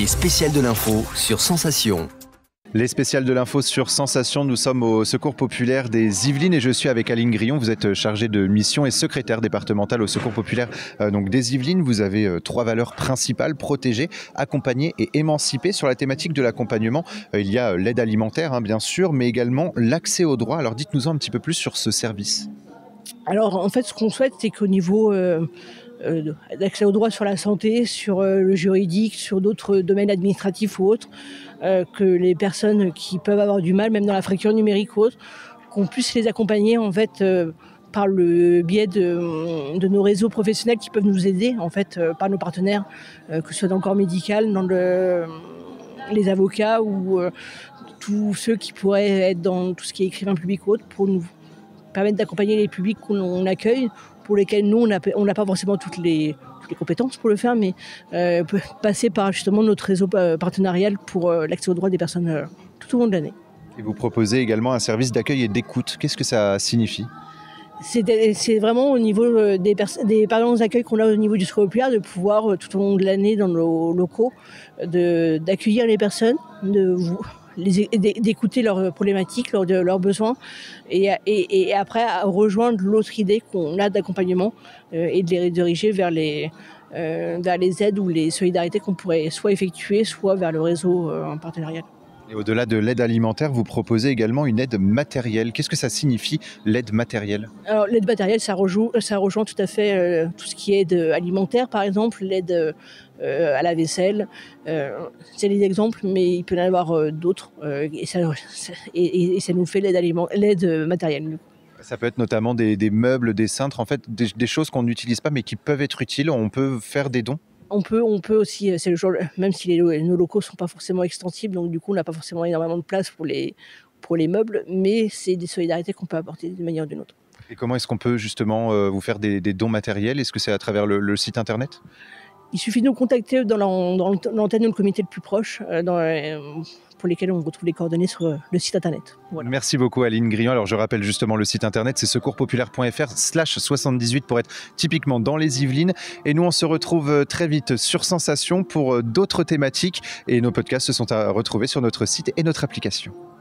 Les spéciales de l'info sur Sensation. Les spéciales de l'info sur Sensation, nous sommes au Secours populaire des Yvelines et je suis avec Aline Grillon. Vous êtes chargée de mission et secrétaire départementale au Secours populaire donc des Yvelines. Vous avez 3 valeurs principales: protéger, accompagner et émanciper. Sur la thématique de l'accompagnement, il y a l'aide alimentaire bien sûr, mais également l'accès aux droits. Alors dites-nous un petit peu plus sur ce service. Alors en fait, ce qu'on souhaite, c'est qu'au niveau d'accès aux droits sur la santé, sur le juridique, sur d'autres domaines administratifs ou autres, que les personnes qui peuvent avoir du mal, même dans la fracture numérique ou autre, qu'on puisse les accompagner en fait par le biais de nos réseaux professionnels qui peuvent nous aider en fait par nos partenaires, que ce soit dans le corps médical, dans les avocats ou tous ceux qui pourraient être dans tout ce qui est écrivain public ou autre, pour nous permettre d'accompagner les publics qu'on accueille, pour lesquels nous, on n'a pas forcément toutes les compétences pour le faire, mais passer par justement notre réseau partenarial pour l'accès aux droits des personnes tout au long de l'année. Et vous proposez également un service d'accueil et d'écoute. Qu'est-ce que ça signifie ? C'est vraiment au niveau des permanences d'accueil qu'on a au niveau du Secours populaire, de pouvoir tout au long de l'année dans nos locaux, d'accueillir les personnes, d'écouter leurs problématiques, leurs besoins, et après rejoindre l'autre idée qu'on a d'accompagnement et de les rediriger vers les aides ou les solidarités qu'on pourrait soit effectuer, soit vers le réseau partenarial. Et au-delà de l'aide alimentaire, vous proposez également une aide matérielle. Qu'est-ce que ça signifie, l'aide matérielle ? Alors, l'aide matérielle, ça rejoint tout à fait tout ce qui est aide alimentaire, par exemple, l'aide à la vaisselle. C'est des exemples, mais il peut y en avoir d'autres. Et ça nous fait l'aide matérielle. Ça peut être notamment des meubles, des cintres, en fait, des choses qu'on n'utilise pas, mais qui peuvent être utiles. On peut faire des dons ? On peut aussi, c'est le jour, même si nos locaux ne sont pas forcément extensibles, donc du coup on n'a pas forcément énormément de place pour les meubles, mais c'est des solidarités qu'on peut apporter d'une manière ou d'une autre. Et comment est-ce qu'on peut justement vous faire des dons matériels ? Est-ce que c'est à travers le site internet ? Il suffit de nous contacter dans l'antenne ou le comité le plus proche, pour lesquels on retrouve les coordonnées sur le site internet. Voilà. Merci beaucoup Aline Grillon. Alors je rappelle justement le site internet, c'est secourspopulaire.fr/78 pour être typiquement dans les Yvelines. Et nous on se retrouve très vite sur Sensation pour d'autres thématiques. Et nos podcasts se sont à retrouver sur notre site et notre application.